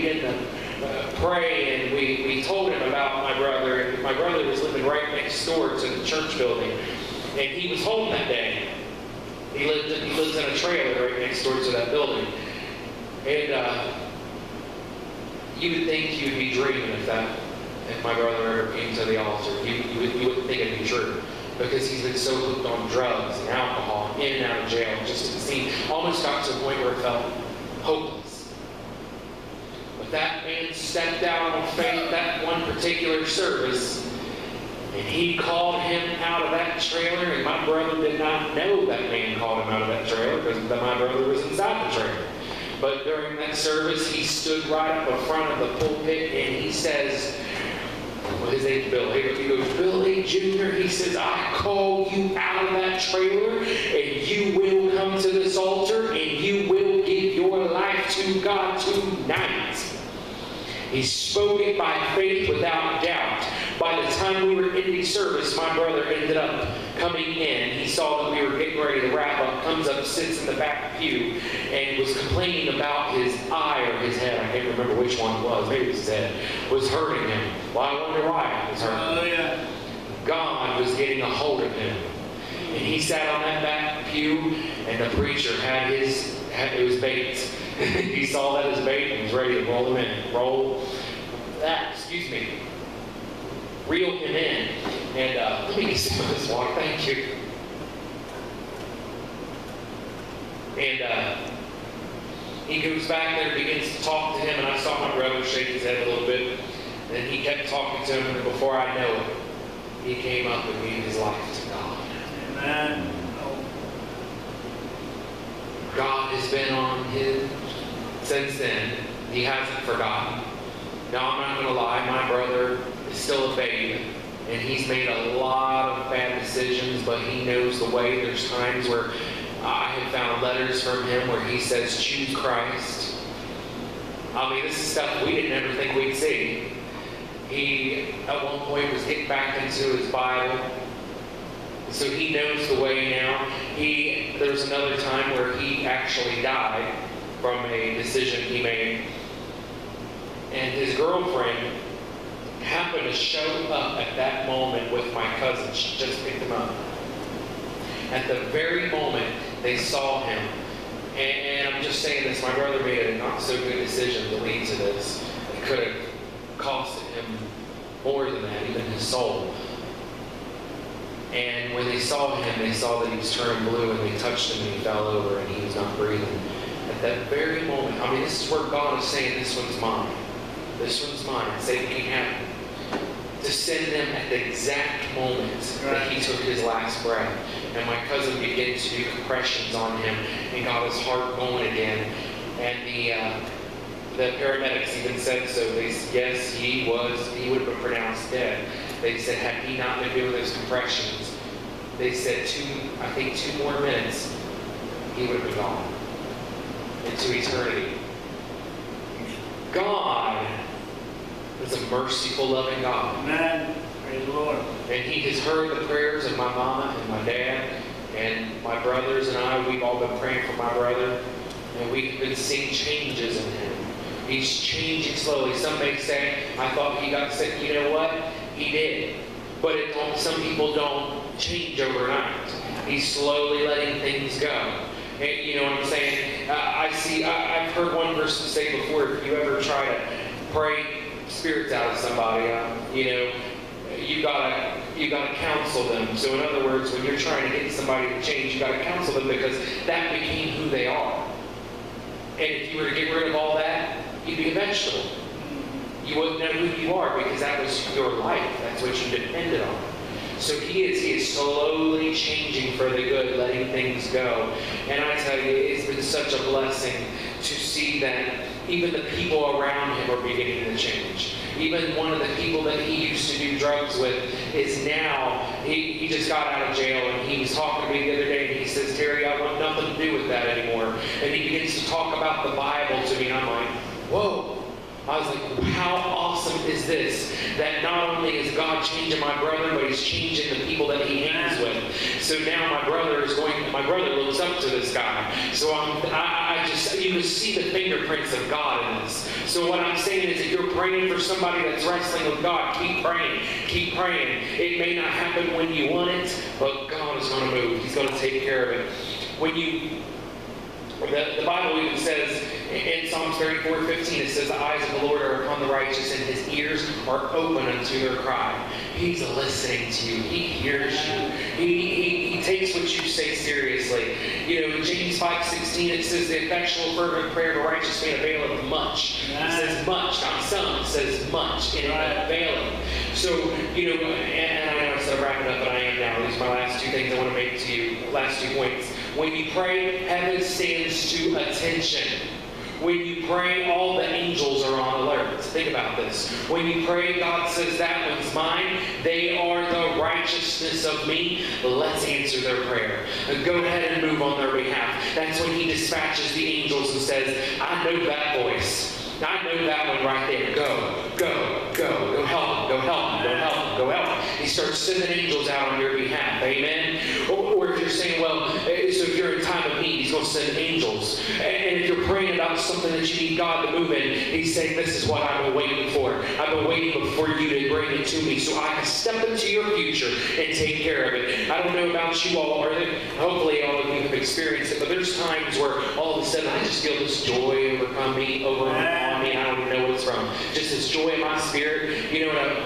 began to pray, and we told him about my brother. And my brother was living right next door to the church building, and he was home that day. He lives in a trailer right next door to that building. And you would think you'd be dreaming if my brother ever came to the altar. You wouldn't think it'd be true. Because he's been so hooked on drugs and alcohol, in and out of jail, just to see, almost got to a point where it felt hopeless. But that man stepped out on faith that one particular service, and he called him out of that trailer, and my brother did not know that man called him out of that trailer, because my brother was inside the trailer. But during that service, he stood right up in front of the pulpit, and he says, well, his name's Bill. He goes, Billy Jr., he says, I call you out of that trailer, and you will come to this altar, and you will give your life to God tonight. He spoke it by faith without doubt. By the time we were ending service, my brother ended up coming in. He saw that we were getting ready to wrap up, comes up, sits in the back pew, and was complaining about his eye or his head. I can't remember which one it was. Maybe it was his head. Was hurting him. Well, I wonder why it was hurting him. Oh, yeah. God was getting a hold of him. And he sat on that back pew, and the preacher had it was bait. He saw that as bait and was ready to roll him in. Reel him in. And let me get some of this water. Thank you. And he goes back there, begins to talk to him, and I saw my brother shake his head a little bit. And he kept talking to him, and before I know it, he came up and gave his life to God. Amen. God has been on him since then. He hasn't forgotten. Now, I'm not going to lie, my brother is still a babe, and he's made a lot of bad decisions, but he knows the way. There's times where I have found letters from him where he says, choose Christ. I mean, this is stuff we didn't ever think we'd see. He, at one point, was getting back into his Bible, so he knows the way now. There was another time where he actually died from a decision he made. And his girlfriend happened to show up at that moment with my cousin. She just picked him up. At the very moment they saw him. And I'm just saying this, my brother made a not so good decision to lead to this. It could have costed him more than that, even his soul. And when they saw him, they saw that he was turning blue, and they touched him and he fell over and he was not breathing. At that very moment, I mean, this is where God is saying, this one's mine. This one's mine. Satan can't have it. To send them at the exact moment that he took his last breath. And my cousin began to do compressions on him and got his heart going again. And the paramedics even said so. They said, yes, he would have been pronounced dead. They said, had he not been doing those compressions, they said I think 2 more minutes, he would have been gone into eternity. God is a merciful, loving God. Amen. Praise the Lord. And he has heard the prayers of my mama and my dad and my brothers and I. We've all been praying for my brother, and we've been seeing changes in him. He's changing slowly. Some may say, I thought he got sick. You know what? He did. But some people don't change overnight. He's slowly letting things go. And you know what I'm saying? I've heard one person say before, if you ever try to pray spirits out of somebody, you gotta counsel them. So in other words, when you're trying to get somebody to change, you gotta counsel them, because that became who they are. And if you were to get rid of all that, you'd be a vegetable. You wouldn't know who you are, because that was your life. That's what you depended on. So he is slowly changing for the good, letting things go. And I tell you, it's been such a blessing to see that even the people around him are beginning to change. Even one of the people that he used to do drugs with is now, he just got out of jail, and he was talking to me the other day, and he says, Terry, I want nothing to do with that anymore. And he begins to talk about the Bible to me, and I'm like, whoa. I was like, how awesome is this? That not only is God changing my brother, but he's changing the people that he hangs with. So now my brother looks up to this guy. So you can see the fingerprints of God in this. So what I'm saying is, if you're praying for somebody that's wrestling with God, keep praying. Keep praying. It may not happen when you want it, but God is going to move. He's going to take care of it. The Bible even says in Psalms 34:15, it says, the eyes of the Lord are upon the righteous, and his ears are open unto their cry. He's listening to you. He hears you. He takes what you say seriously. In James 5:16, it says, the effectual fervent prayer of a righteous man availeth much. It says much, not some. It says much, and it availeth. So, and I know I said wrap it up, but I am now. These are my last two things I want to make to you. Last 2 points. When you pray, heaven stands to attention. When you pray, all the angels are on alert. Think about this. When you pray, God says, that one's mine. They are the righteousness of me. Let's answer their prayer. Go ahead and move on their behalf. That's when he dispatches the angels and says, I know that voice. I know that one right there. Go, go, go. Go help him. Go help him. Go help him. Go help him. He starts sending angels out on your behalf. Amen? Or if you're saying, well, so if you're in time of need, he's going to send angels. And if you're praying about something that you need God to move in, he's saying, this is what I've been waiting for. I've been waiting for you to bring it to me so I can step into your future and take care of it. I don't know about you all, or hopefully all of you have experienced it, but there's times where all of a sudden I just feel this joy overcome me, over on me, and I don't even know what it's from. Just this joy in my spirit.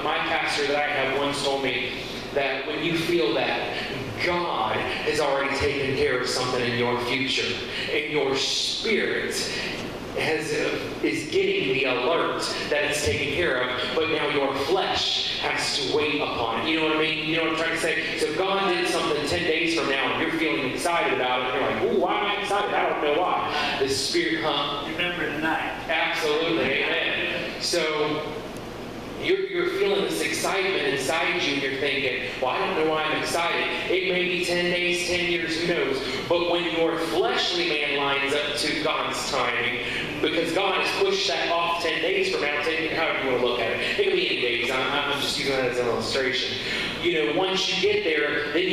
My pastor that I have once told me that when you feel that, God has already taken care of something in your future. And your spirit is getting the alert that it's taken care of, but now your flesh has to wait upon it. You know what I mean? You know what I'm trying to say? So if God did something 10 days from now and you're feeling excited about it, and you're like, ooh, why am I excited? I don't know why. The spirit, Remember tonight. Absolutely. Amen. So you're feeling this excitement inside you, and you're thinking, well, I don't know why I'm excited. It may be 10 days, 10 years, who knows? But when your fleshly man lines up to God's timing, because God has pushed that off 10 days from now, however you want to look at it. It can be any days. I'm just using that as an illustration. Once you get there, then